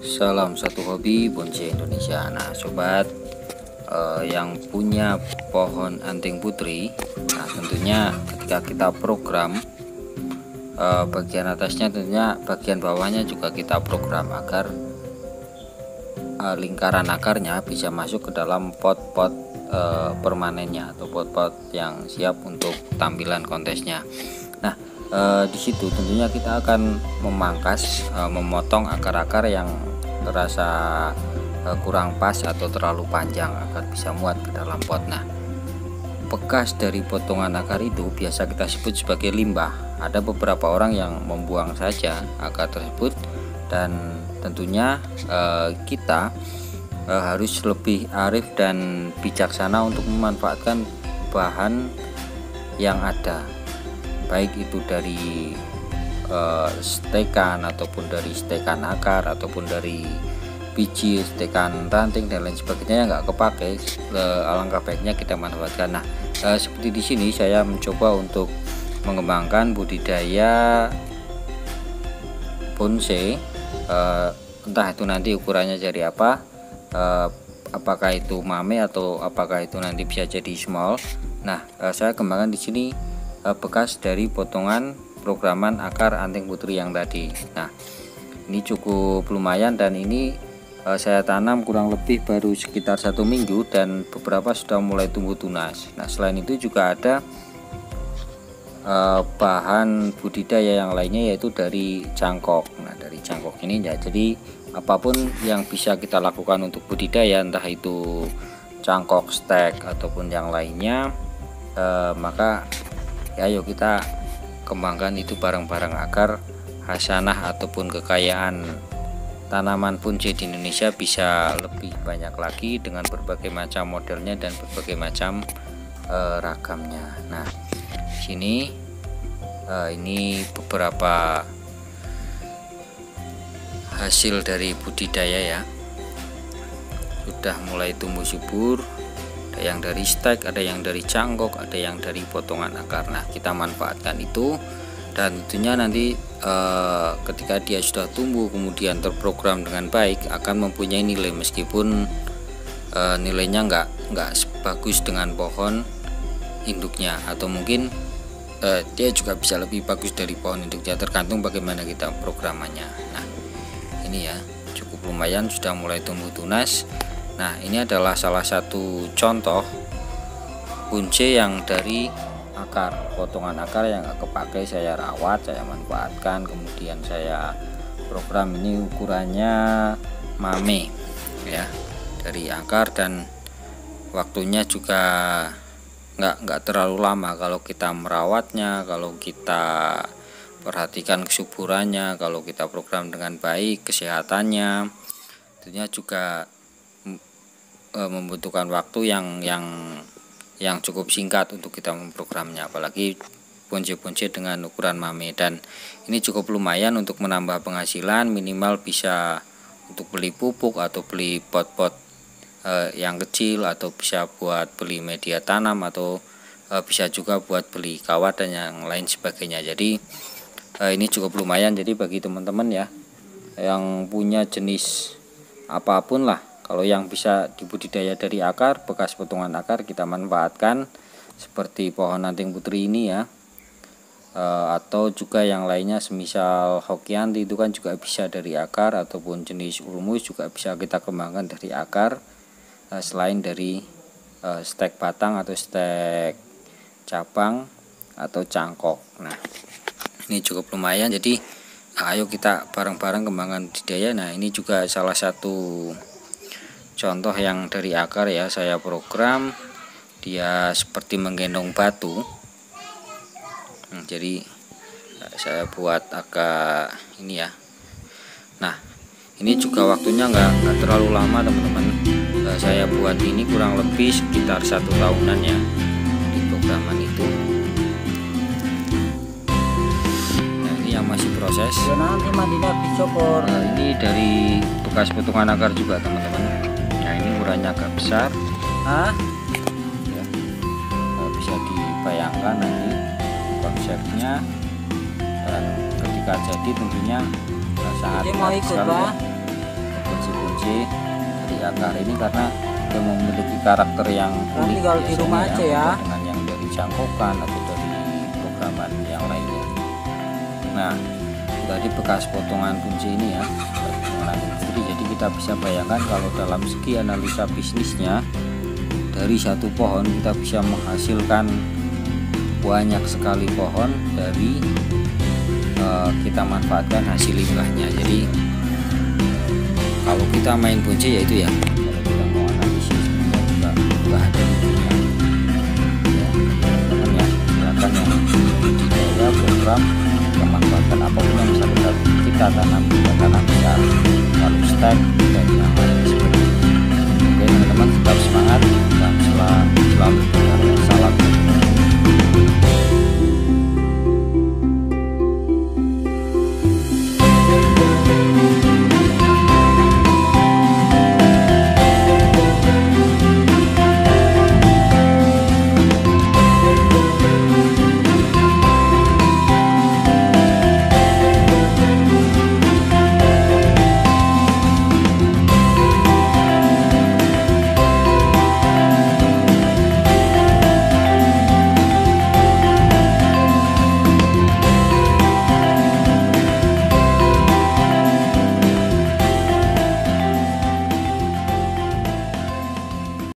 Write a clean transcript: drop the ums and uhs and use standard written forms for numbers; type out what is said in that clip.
Salam satu hobi bonsai Indonesia. Nah sobat, yang punya pohon anting putri, nah tentunya ketika kita program bagian atasnya, tentunya bagian bawahnya juga kita program agar lingkaran akarnya bisa masuk ke dalam pot-pot permanennya atau pot-pot yang siap untuk tampilan kontesnya. Nah di situ tentunya kita akan memangkas, memotong akar-akar yang terasa kurang pas atau terlalu panjang agar bisa muat ke dalam pot. Nah, bekas dari potongan akar itu biasa kita sebut sebagai limbah. Ada beberapa orang yang membuang saja akar tersebut, dan tentunya kita harus lebih arif dan bijaksana untuk memanfaatkan bahan yang ada, baik itu dari stekan ataupun dari stekan akar ataupun dari biji, stekan ranting dan lain sebagainya yang nggak kepake. Alangkah baiknya kita manfaatkan. Nah seperti di sini saya mencoba untuk mengembangkan budidaya bonsai, entah itu nanti ukurannya jadi apa, apakah itu mame atau apakah itu nanti bisa jadi small. Nah saya kembangkan di sini bekas dari potongan programan akar anting putri yang tadi. Nah ini cukup lumayan, dan ini saya tanam kurang lebih baru sekitar 1 minggu dan beberapa sudah mulai tumbuh tunas. Nah selain itu juga ada bahan budidaya yang lainnya, yaitu dari cangkok. Nah dari cangkok ini ya, jadi apapun yang bisa kita lakukan untuk budidaya, entah itu cangkok, stek ataupun yang lainnya, maka ya ayo kita kembangkan itu barang-barang agar hasanah ataupun kekayaan tanaman bonsai di Indonesia bisa lebih banyak lagi dengan berbagai macam modelnya dan berbagai macam ragamnya. Nah sini ini beberapa hasil dari budidaya ya, sudah mulai tumbuh subur. Ada yang dari stek, ada yang dari cangkok, ada yang dari potongan akar. Nah kita manfaatkan itu, dan tentunya nanti ketika dia sudah tumbuh kemudian terprogram dengan baik akan mempunyai nilai, meskipun nilainya nggak sebagus dengan pohon induknya, atau mungkin dia juga bisa lebih bagus dari pohon induknya, tergantung bagaimana kita programannya. Nah ini ya cukup lumayan, sudah mulai tumbuh tunas. Nah ini adalah salah satu contoh bonsai yang dari akar, potongan akar yang gak kepake saya rawat, saya manfaatkan, kemudian saya program. Ini ukurannya mame ya, dari akar, dan waktunya juga nggak terlalu lama kalau kita merawatnya, kalau kita perhatikan kesuburannya, kalau kita program dengan baik kesehatannya. Tentunya juga membutuhkan waktu yang cukup singkat untuk kita memprogramnya, apalagi bonsai-bonsai dengan ukuran mame. Dan ini cukup lumayan untuk menambah penghasilan, minimal bisa untuk beli pupuk atau beli pot-pot yang kecil, atau bisa buat beli media tanam, atau bisa juga buat beli kawat dan yang lain sebagainya. Jadi ini cukup lumayan. Jadi bagi teman-teman ya yang punya jenis apapun lah, kalau yang bisa dibudidaya dari akar, bekas potongan akar kita manfaatkan, seperti pohon anting putri ini ya, atau juga yang lainnya semisal hokianti itu kan juga bisa dari akar, ataupun jenis ulmus juga bisa kita kembangkan dari akar, selain dari stek batang atau stek cabang atau cangkok. Nah ini cukup lumayan, jadi ayo kita bareng-bareng kembangkan budidaya. Nah ini juga salah satu contoh yang dari akar ya, saya program dia seperti menggendong batu. Jadi saya buat agak ini ya. Nah ini juga waktunya nggak terlalu lama teman-teman. Saya buat ini kurang lebih sekitar 1 tahunan ya di programan itu. Nah ini yang masih proses. Nanti mandinya dicopor. Nah, ini dari bekas potongan akar juga teman-teman. Nah ini ukurannya agak besar. Hah? Ya, bisa dibayangkan nanti konsepnya, dan ketika jadi tentunya sangat Jadi mau ikut sekali Pak? ya. punje dari akar ini karena dia memiliki karakter yang Nanti unik kalau di rumah aja ya, beda dengan yang dari cangkokan atau dari programan yang lainnya. Nah, tadi bekas potongan punje ini ya, jadi kita bisa bayangkan kalau dalam segi analisa bisnisnya, dari satu pohon kita bisa menghasilkan banyak sekali pohon dari kita manfaatkan hasil limbahnya. Jadi kalau kita main punje yaitu ya, kalau kita mau analisis juga ada bukunya ya, teman-teman ya, silakan yang budidaya program memanfaatkan apapun yang bisa kita tanam, bisa tanam bisa lalu stek